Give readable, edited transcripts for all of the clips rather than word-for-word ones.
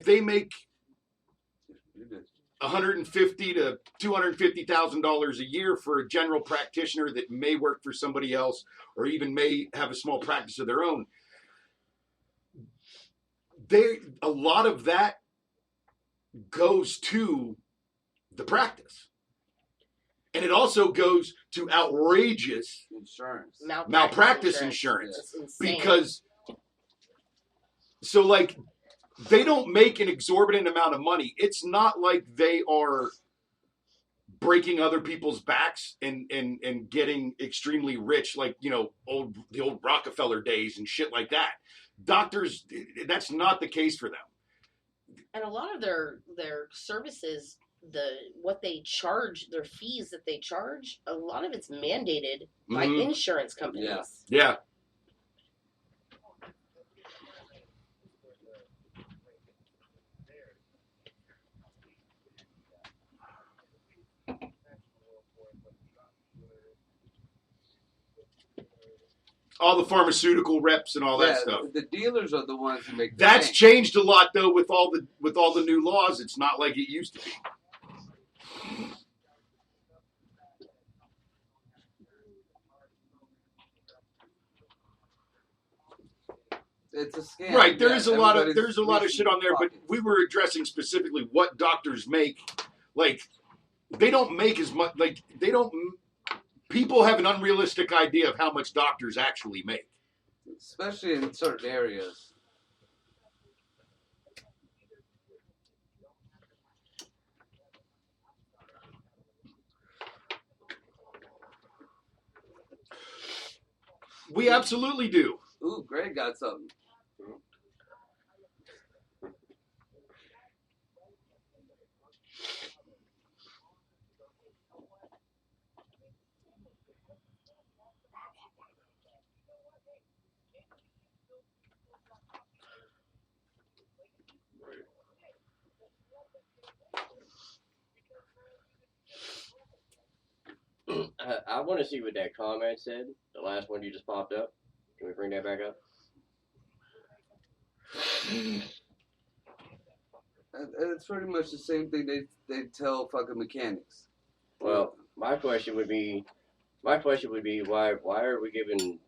they make $150,000 to $250,000 a year for a general practitioner that may work for somebody else or even may have a small practice of their own. A lot of that goes to the practice. And it also goes to outrageous insurance, malpractice insurance. Because, so like, they don't make an exorbitant amount of money. It's not like they are breaking other people's backs and getting extremely rich, like, you know, the old Rockefeller days and shit like that. Doctors, that's not the case for them. And a lot of their services, what they charge, their fees that they charge, a lot of it's mandated by insurance companies. Yeah. All the pharmaceutical reps and all that stuff. The dealers are the ones who make. That's changed a lot though with all the new laws. It's not like it used to be. It's a scam. Right, there's a lot of shit on there, but we were addressing specifically what doctors make. Like, they don't make as much. Like, they don't. People have an unrealistic idea of how much doctors actually make, especially in certain areas. We absolutely do. Ooh, Greg got something. I want to see what that comment said. The last one you just popped up. Can we bring that back up? It's pretty much the same thing they tell fucking mechanics. Well, my question would be why are we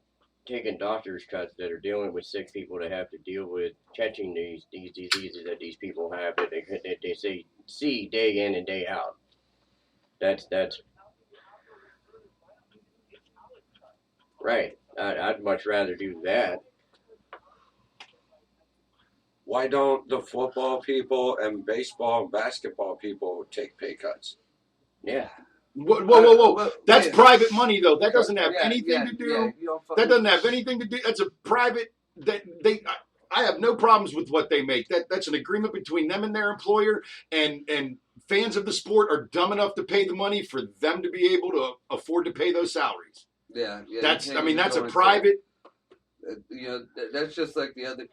taking doctors' cuts that are dealing with sick people to have to deal with catching these diseases that these people have that they see day in and day out? That's right. I'd much rather do that. Why don't the football people and baseball and basketball people take pay cuts? Yeah. Whoa. That's private money, though. That doesn't have anything to do. That doesn't have anything to do. That's a private. I have no problems with what they make. That's an agreement between them and their employer. And fans of the sport are dumb enough to pay the money for them to be able to afford to pay those salaries. Yeah. That's a private. That's just like the other.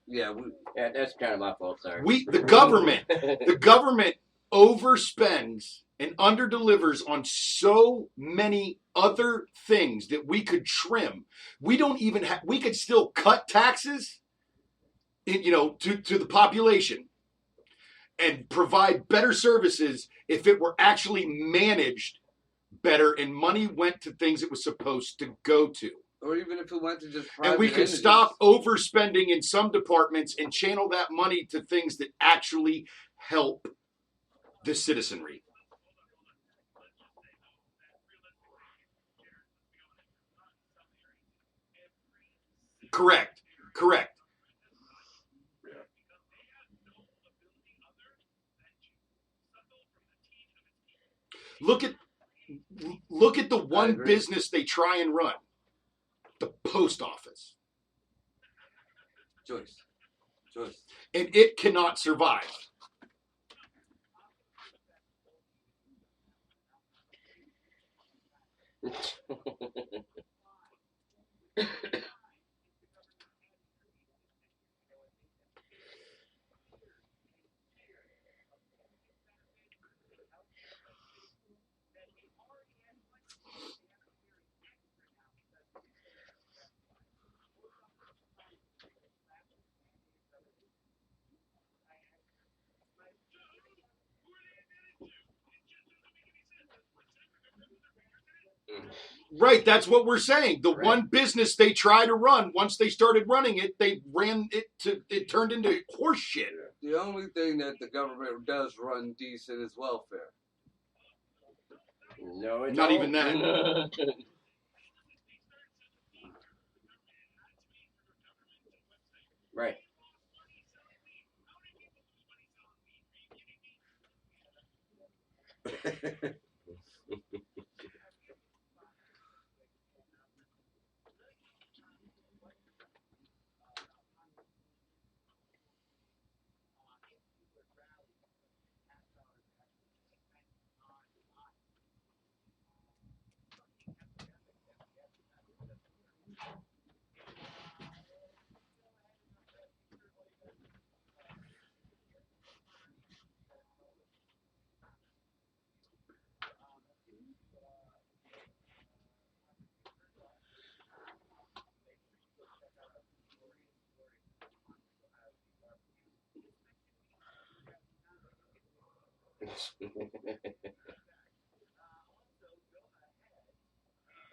Yeah. That's kind of my fault. Sorry. The government overspends and underdelivers on so many other things that we could trim. We could still cut taxes, to the population and provide better services if it were actually managed better and money went to things it was supposed to go to. Or even if it went to just private and we could stop overspending in some departments and channel that money to things that actually help the citizenry. Correct. Look at the one business they try and run. The post office. Joyce. And it cannot survive. Right, that's what we're saying. The Right. one business they try to run, once they started running it, they ran it to, it turned into horse shit. The only thing that the government does run decent is welfare. No, it Not don't. even that. Right.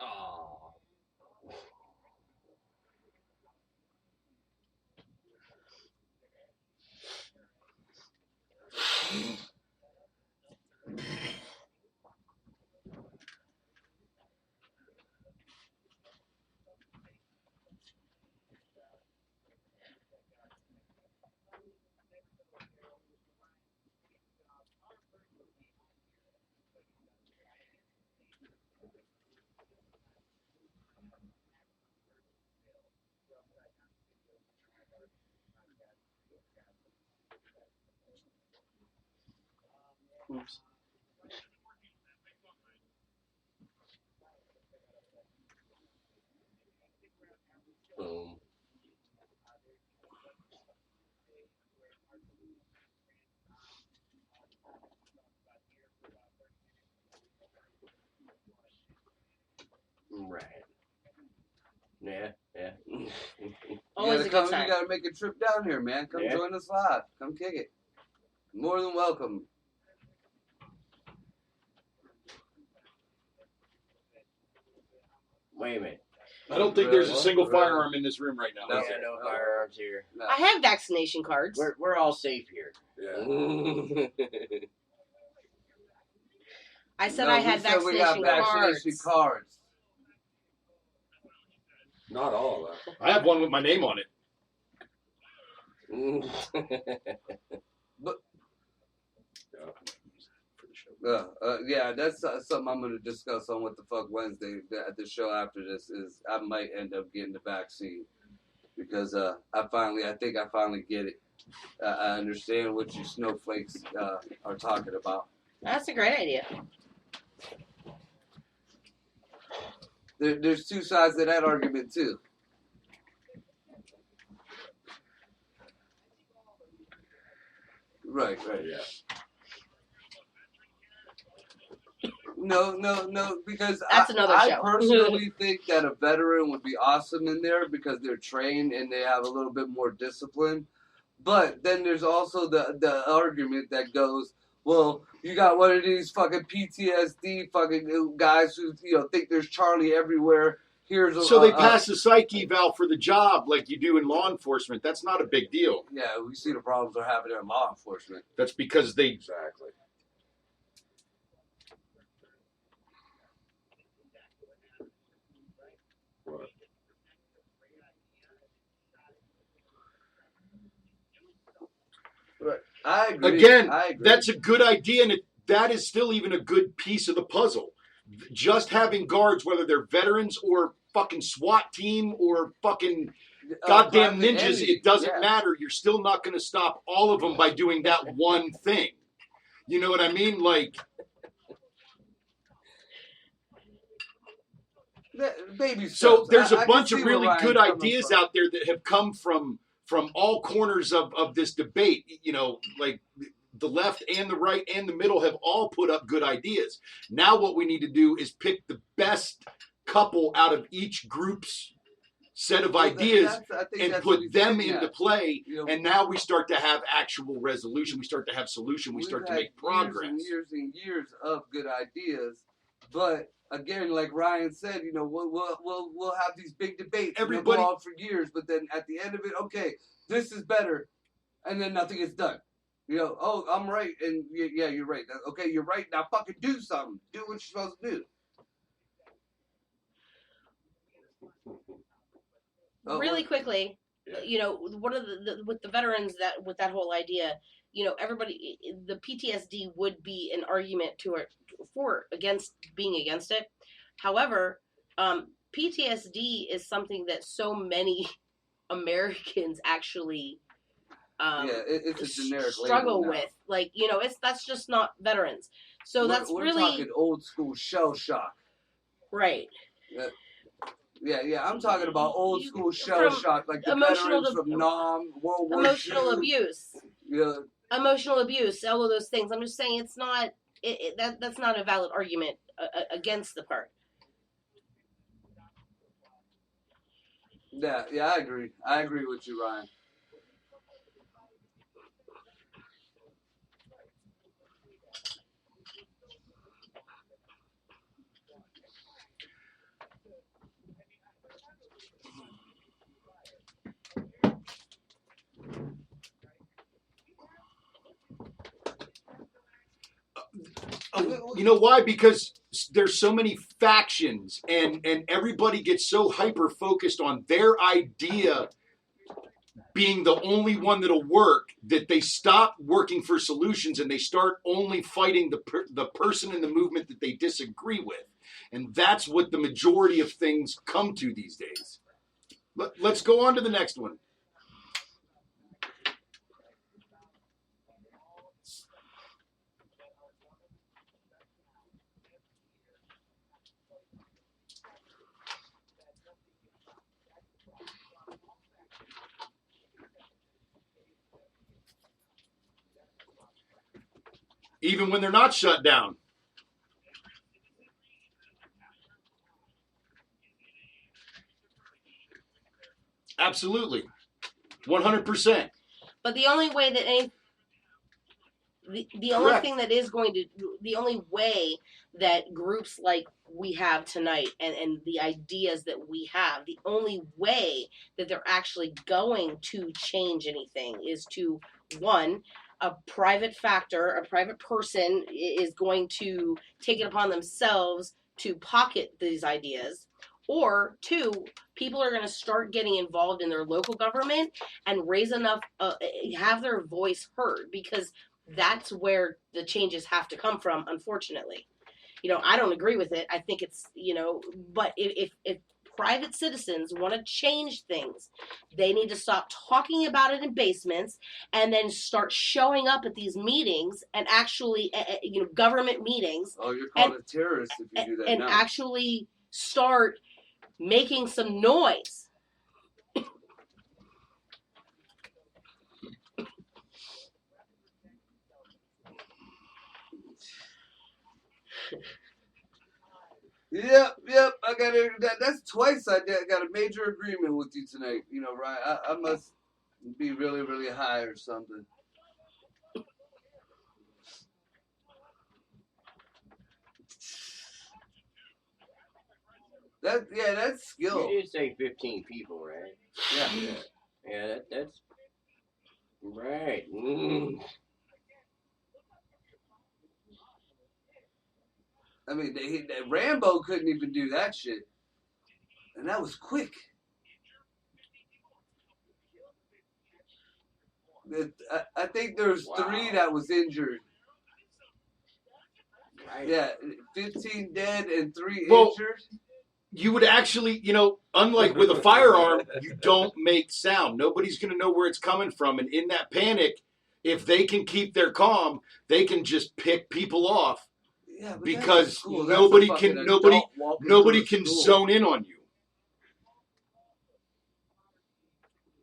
Oh. Oops. Boom. Right. Yeah, yeah. Always a good You time. gotta make a trip down here, man. Come Yeah. join us live. Come kick it. More than welcome. Wait a minute. I don't think there's a Really? single Really? firearm in this room right now. No. is Yeah, there? no firearms here. No. I have vaccination cards. We're all safe here. Yeah. I said No, I had we said we got vaccination vaccination cards. cards. Not all of that. I have one with my name on it. Yeah, that's something I'm going to discuss on What the Fuck Wednesday at the show after this. Is I might end up getting the vaccine because I think I finally get it. I understand what you snowflakes are talking about. That's a great idea. There's two sides to that argument too. Right. Yeah. No, because That's another I show. personally think that a veteran would be awesome in there because they're trained and they have a little bit more discipline. But then there's also the argument that goes, well, you got one of these fucking PTSD fucking guys who think there's Charlie everywhere. So they pass the psych eval for the job like you do in law enforcement. That's not a big deal. Yeah, we see the problems they're having in law enforcement. That's because they... Exactly. What? Right. I agree. Again, I agree. that's a good idea, and that is still even a good piece of the puzzle. Just having guards, whether they're veterans or fucking SWAT team or fucking goddamn private ninjas, entity, it doesn't yeah. matter. You're still not going to stop all of them by doing that one thing. You know what I mean? Like, Baby so steps. there's I a can bunch see of where really Ryan's good coming ideas from. out there that have come from all corners of this debate. Like the left and the right and the middle have all put up good ideas. Now what we need to do is pick the best couple out of each group's set of ideas and put them into play. And now we start to have actual resolution. We start to have solution. We start to make progress. Years and years of good ideas, But again, like Ryan said, you know, we'll have these big debates. Everybody- They'll go on for years, but then at the end of it, okay, this is better, and then nothing is done. You know, oh, I'm right, and yeah, you're right. Okay, you're right. Now fucking do something. Do what you're supposed to do. Really quickly, Yeah. you know, one of with the veterans that with that whole idea, you know, everybody, the PTSD would be an argument against being against it. However, PTSD is something that so many Americans actually it's a generic struggle label now. with. Like, you know, that's just not veterans. So we're talking old school shell shock. Right. Yeah, I'm talking about old school shell shock, like the veterans from Nam, World War II. Emotional abuse. Yeah. Emotional abuse, all of those things. I'm just saying it's not, that's not a valid argument against the part. Yeah, I agree. I agree with you, Ryan. You know why? Because there's so many factions, and everybody gets so hyper focused on their idea being the only one that'll work that they stop working for solutions and they start only fighting the person in the movement that they disagree with, and that's what the majority of things come to these days. Let's go on to the next one. Even when they're not shut down. Absolutely. 100%. But the only way that the only thing that is going to, the only way that groups like we have tonight and the ideas that we have, the only way that they're actually going to change anything is to, one, a private person is going to take it upon themselves to pocket these ideas, or two, people are going to start getting involved in their local government and raise enough, have their voice heard, because that's where the changes have to come from, unfortunately. You know, I don't agree with it. I think it's, you know, but if private citizens want to change things, they need to stop talking about it in basements and then start showing up at these meetings and actually, you know, government meetings. Oh, you're called a terrorist if you do that and now. actually start making some noise. Yep. I got it. That's twice I got a major agreement with you tonight. You know, Ryan. I must be really, really high or something. That's skill. You did say 15 people, right? Yeah. Yeah, that's right. I mean, Rambo couldn't even do that shit, and that was quick. I think there's 3 that was injured. Right. Yeah, 15 dead and 3 Well, injured. You would actually, you know, unlike with a firearm, you don't make sound. Nobody's going to know where it's coming from. And in that panic, if they can keep their calm, they can just pick people off, Yeah, because nobody can zone in on you.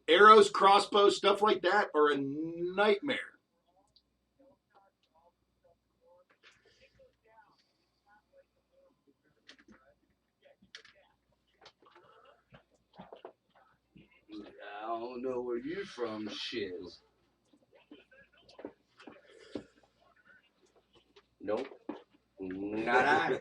Arrows, crossbows, stuff like that are a nightmare. I don't know where you're from, shiz. Nope. Not I.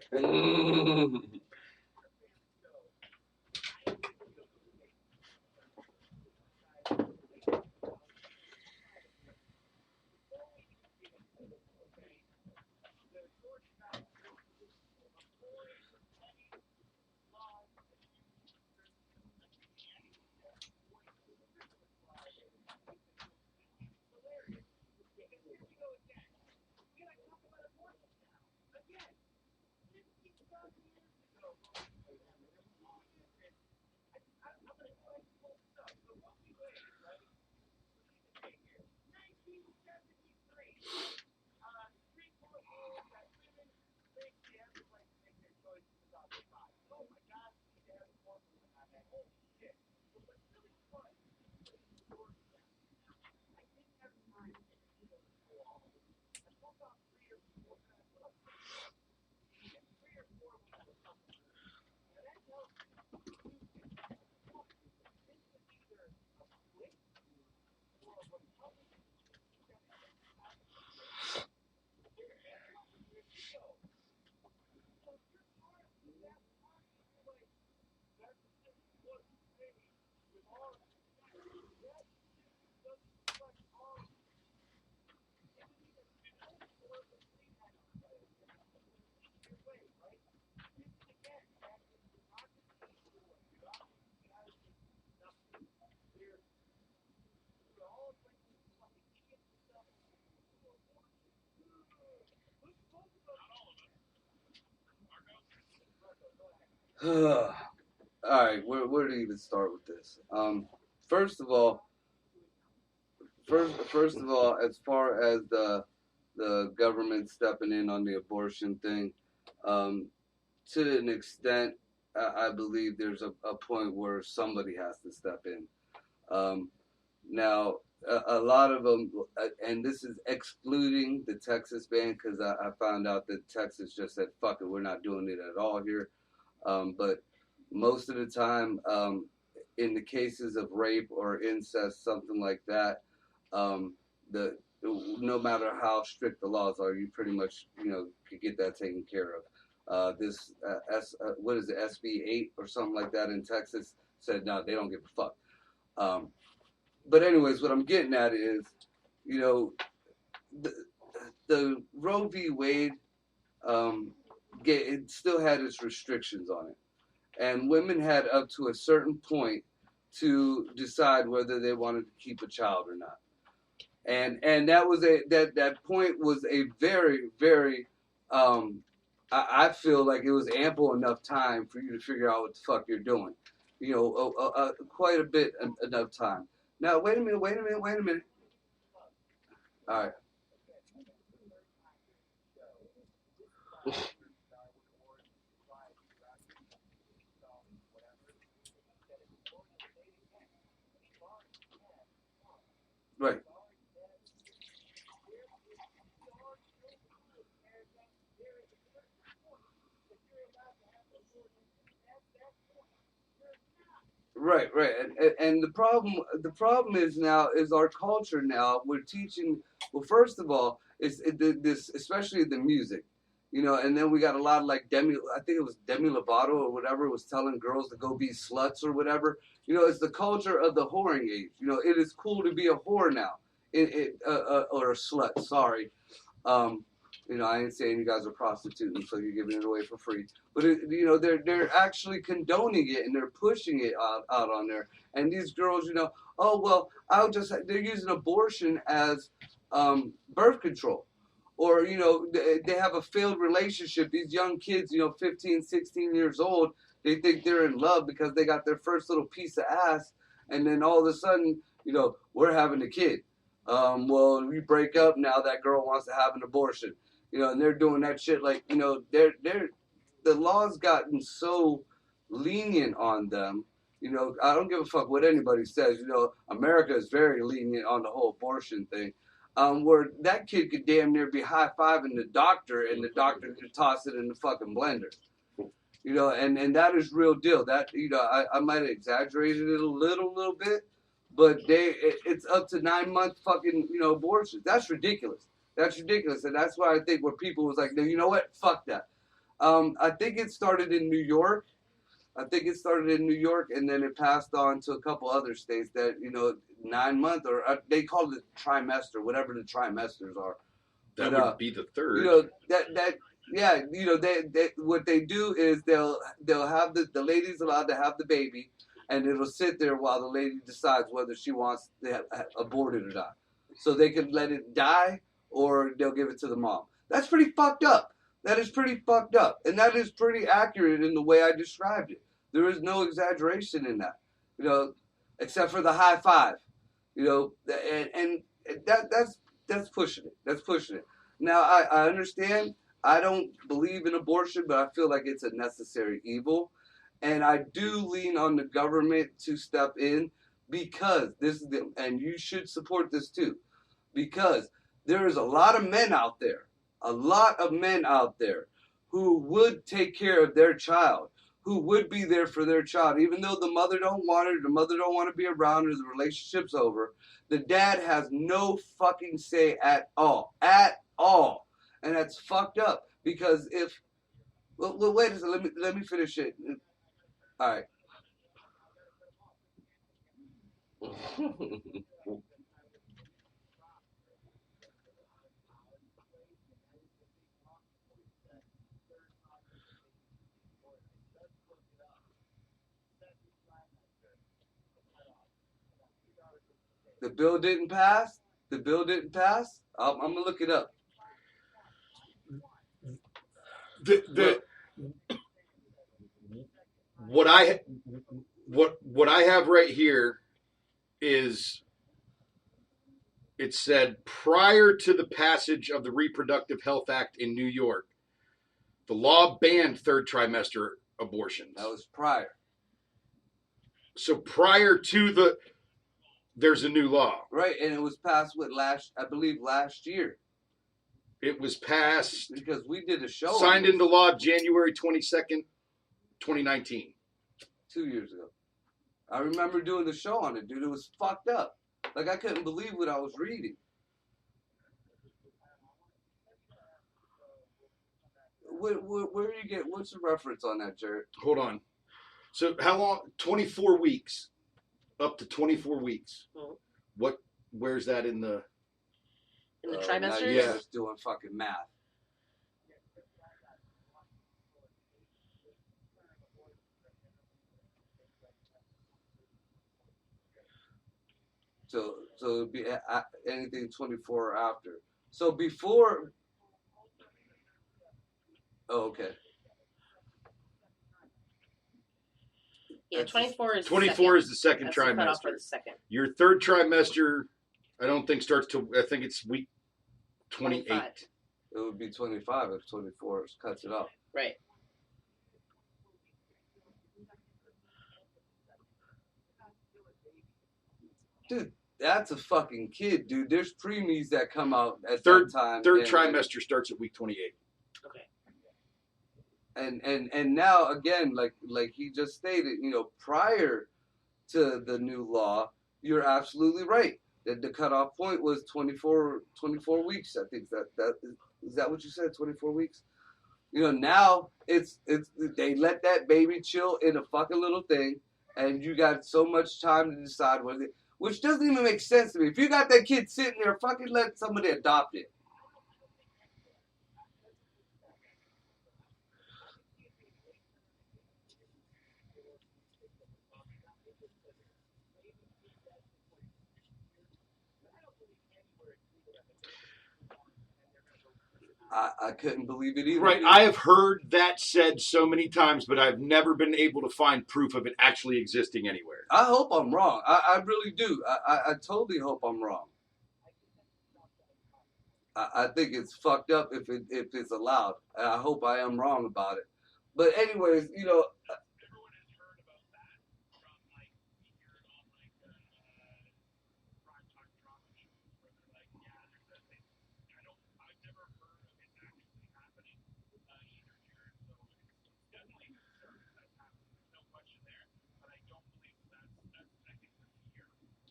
All right, where to even start with this? First of all, as far as the government stepping in on the abortion thing, um, to an extent, I believe there's a point where somebody has to step in. Now, a lot of them, and this is excluding the Texas ban, because I found out that Texas just said, fuck it, we're not doing it at all here. But most of the time, in the cases of rape or incest, something like that, the no matter how strict the laws are, you pretty much could get that taken care of. What is it, SB 8 or something like that in Texas said no, they don't give a fuck. But anyways, what I'm getting at is, the Roe v. Wade, it still had its restrictions on it, and women had up to a certain point to decide whether they wanted to keep a child or not. And that was that point was a very, very, I feel like it was ample enough time for you to figure out what the fuck you're doing. Quite a bit enough time. Now, wait a minute. All right. Right. Right, and the problem is now is our culture now. We're teaching. Well, first of all, this especially the music, and then we got a lot of like I think it was Demi Lovato or whatever was telling girls to go be sluts or whatever. It's the culture of the whoring age. It is cool to be a whore now, or a slut. Sorry. I ain't saying you guys are prostituting, so you're giving it away for free. But they're actually condoning it and they're pushing it out on there. And these girls, oh well, they're using abortion as birth control, or they have a failed relationship. These young kids, 15, 16 years old, they think they're in love because they got their first little piece of ass, and then all of a sudden, we're having a kid. Well, we break up now. That girl wants to have an abortion. And they're doing that shit like, the law's gotten so lenient on them. I don't give a fuck what anybody says. America is very lenient on the whole abortion thing. Where that kid could damn near be high-fiving the doctor, and the doctor could toss it in the fucking blender. And that is real deal. That, I might have exaggerated it a little bit, but it's up to 9 month fucking, abortions. That's ridiculous. That's ridiculous, and that's why I think where people was like, no, you know what? Fuck that. I think it started in New York. And then it passed on to a couple other states that 9 months or they call it trimester, whatever the trimesters are. That But, would be the third. They what they do is they'll have the lady's allowed to have the baby, and it'll sit there while the lady decides whether she wants to have aborted or not. So they can let it die, or they'll give it to the mom. That's pretty fucked up. That is pretty fucked up, and that is pretty accurate in the way I described it. There is no exaggeration in that, except for the high five, and that's pushing it. That's pushing it. Now I understand. I don't believe in abortion, but I feel like it's a necessary evil, and I do lean on the government to step in because and you should support this too, because there is a lot of men out there who would take care of their child, who would be there for their child, even though the mother don't want it, the mother don't want to be around her, the relationship's over. The dad has no fucking say at all, and that's fucked up. Because wait a second, let me finish it. All right. The bill didn't pass. I'm gonna look it up. What I have right here is it said prior to the passage of the Reproductive Health Act in New York, the law banned third trimester abortions. That was prior. So prior to there's a new law. Right, and it was passed I believe last year. It was passed because we did a show. Signed into law January 22nd, 2019. 2 years ago. I remember doing the show on it, dude. It was fucked up. Like, I couldn't believe what I was reading. Where do you get, what's the reference on that, Jared? Hold on. So how long? 24 weeks. Up to 24 weeks. Mm-hmm. Where's that in the trimesters? Now you're just doing fucking math. So it'd be anything 24 or after. So before. Oh, okay. Yeah, 24 is 24 is the second That's trimester. The cutoff for the second. Your third trimester, I don't think starts till, I think it's week 28. 25. It would be 25 if 24 cuts it off. Right. Dude, that's a fucking kid, dude. There's preemies that come out at Third that time. Third trimester starts at week 28. Okay. And now again, like he just stated, prior to the new law, you're absolutely right. That the cutoff point was 24 weeks. I think that is that what you said? 24 weeks. Now it's they let that baby chill in a fucking little thing, and you got so much time to decide whether. Which doesn't even make sense to me. If you got that kid sitting there, fucking let somebody adopt it. I couldn't believe it either. Right. I have heard that said so many times, but I've never been able to find proof of it actually existing anywhere. I hope I'm wrong. I really do. I totally hope I'm wrong. I think it's fucked up if it's allowed. And I hope I am wrong about it. But anyways,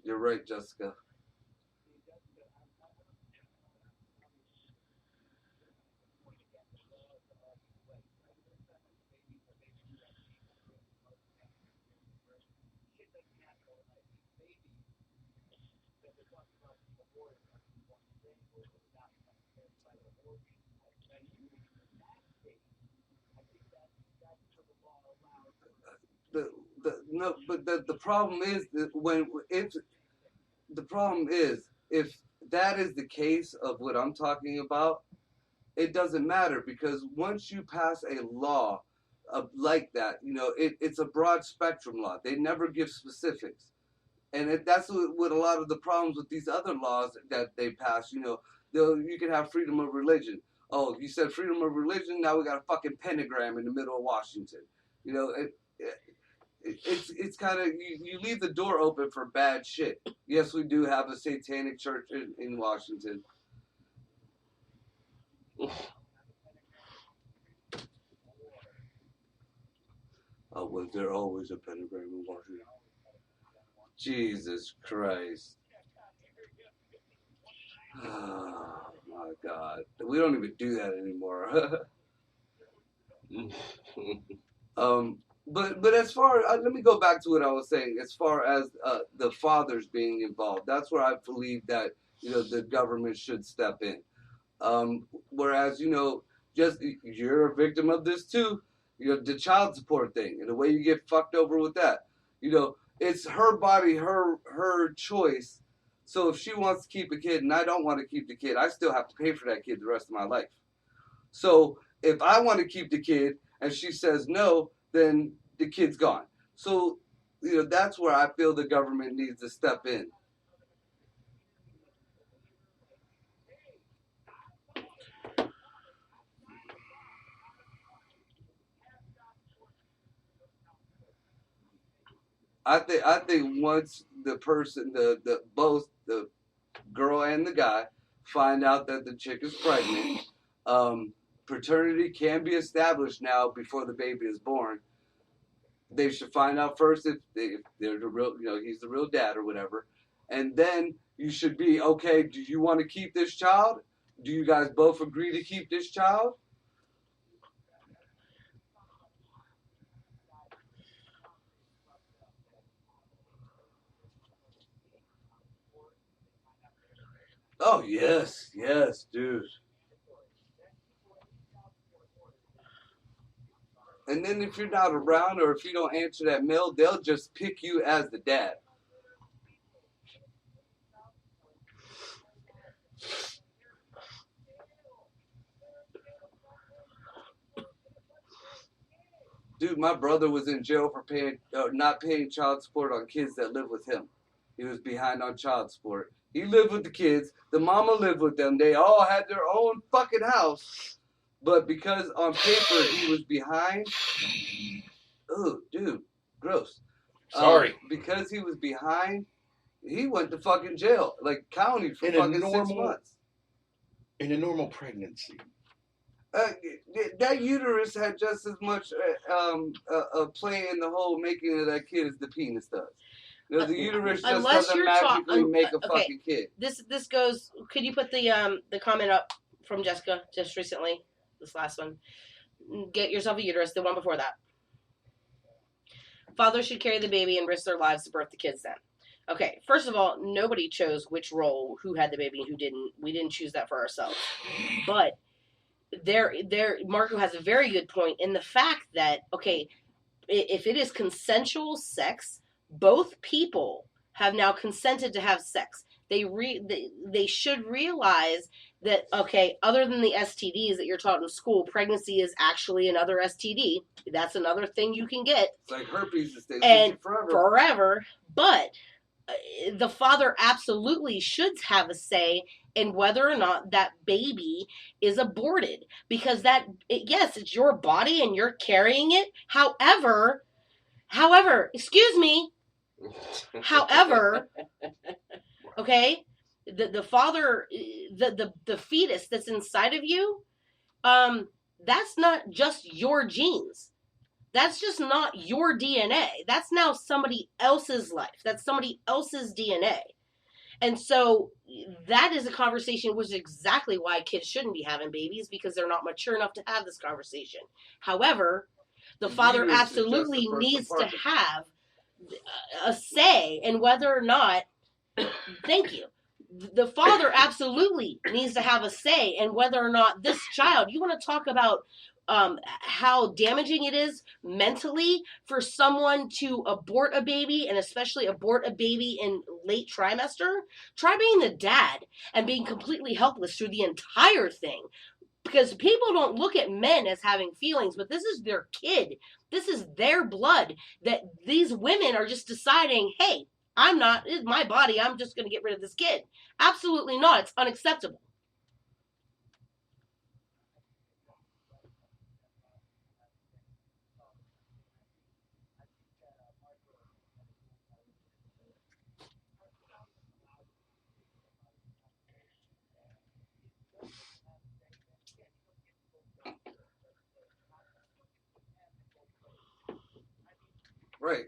you're right, Jessica. No, but the problem is that the problem is if that is the case of what I'm talking about, it doesn't matter because once you pass a law like that, it's a broad spectrum law. They never give specifics, and that's what a lot of the problems with these other laws that they pass. You can have freedom of religion. Oh, you said freedom of religion. Now we got a fucking pentagram in the middle of Washington. It's kind of you leave the door open for bad shit. Yes, we do have a satanic church in Washington. Oh, was there always a pentagram in Washington? Jesus Christ. Oh, my God. We don't even do that anymore. But as far let me go back to what I was saying. As far as the fathers being involved, that's where I believe that the government should step in. Whereas just you're a victim of this too. The child support thing and the way you get fucked over with that. It's her body, her choice. So if she wants to keep a kid and I don't want to keep the kid, I still have to pay for that kid the rest of my life. So if I want to keep the kid and she says no, then the kid's gone. So, that's where I feel the government needs to step in. I think once the person, both the girl and the guy find out that the chick is pregnant, paternity can be established now before the baby is born. They should find out first if they're the real, he's the real dad or whatever, and then you should be okay. Do you want to keep this child? Do you guys both agree to keep this child? Oh yes, dude. And then if you're not around or if you don't answer that mail, they'll just pick you as the dad. Dude, my brother was in jail for not paying child support on kids that live with him. He was behind on child support. He lived with the kids. The mama lived with them. They all had their own fucking house. But because on paper he was behind, oh, dude, gross. Sorry. Because he was behind, he went to fucking jail, like county for fucking 6 months. In a normal pregnancy. That uterus had just as much play in the whole making of that kid as the penis does. The uterus just doesn't magically make a fucking kid. This goes. Could you put the comment up from Jessica just recently? This last one. Get yourself a uterus. The one before that. Fathers should carry the baby and risk their lives to birth the kids then. Okay, first of all, nobody chose which role, who had the baby and who didn't. We didn't choose that for ourselves. But Marco has a very good point in the fact that, okay, if it is consensual sex, both people have now consented to have sex. They should realize that, okay, other than the STDs that you're taught in school, pregnancy is actually another STD. That's another thing you can get. It's like herpes that stays and with you forever. But the father absolutely should have a say in whether or not that baby is aborted. Because yes, it's your body and you're carrying it. However, excuse me. However, okay, the father, the fetus that's inside of you, that's not just your genes. That's just not your DNA. That's now somebody else's life. That's somebody else's DNA. And so that is a conversation, which is exactly why kids shouldn't be having babies, because they're not mature enough to have this conversation. However, the father absolutely needs to have a say in whether or not Thank you. The father absolutely needs to have a say in whether or not this child, you want to talk about how damaging it is mentally for someone to abort a baby, and especially abort a baby in late trimester. Try being the dad and being completely helpless through the entire thing. Because people don't look at men as having feelings, but this is their kid. This is their blood. That these women are just deciding, hey, it's my body, I'm just going to get rid of this kid. Absolutely not. It's unacceptable. Right.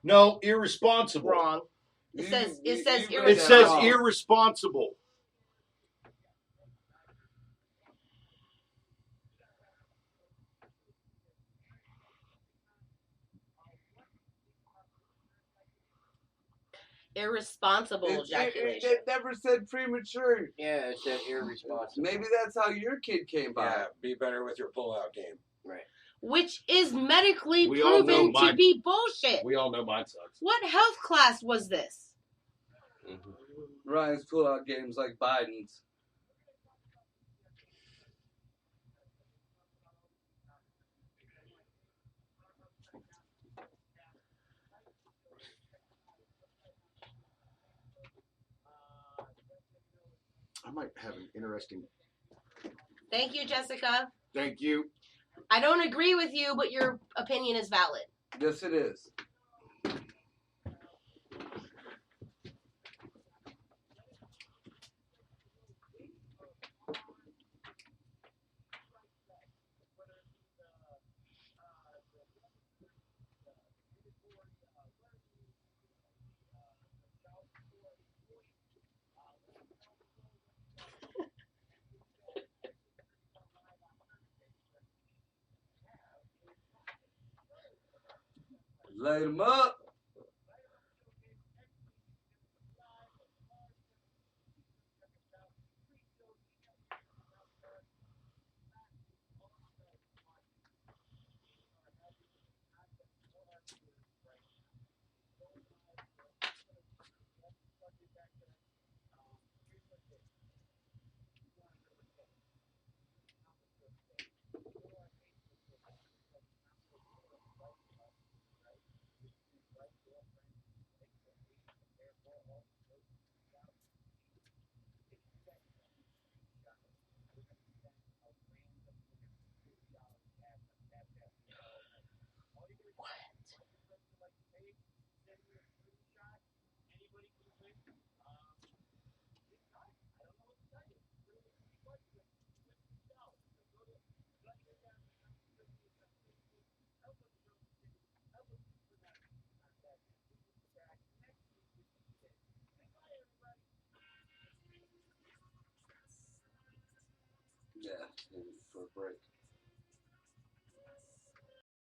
No, irresponsible. Wrong. It says You read irresponsible. It says wrong. irresponsible. Irresponsible ejaculation. It never said premature. Yeah, it said irresponsible. Maybe that's how your kid came by. Yeah, be better with your pullout game. Right. Which is medically We all know proven to mine. be bullshit. We all know mine sucks. What health class was this? Mm-hmm. Ryan's pullout game's like Biden's. I might have an interesting. Thank you, Jessica. Thank you. I don't agree with you, but your opinion is valid. Yes, it is. Light 'em up. Yeah, for a break.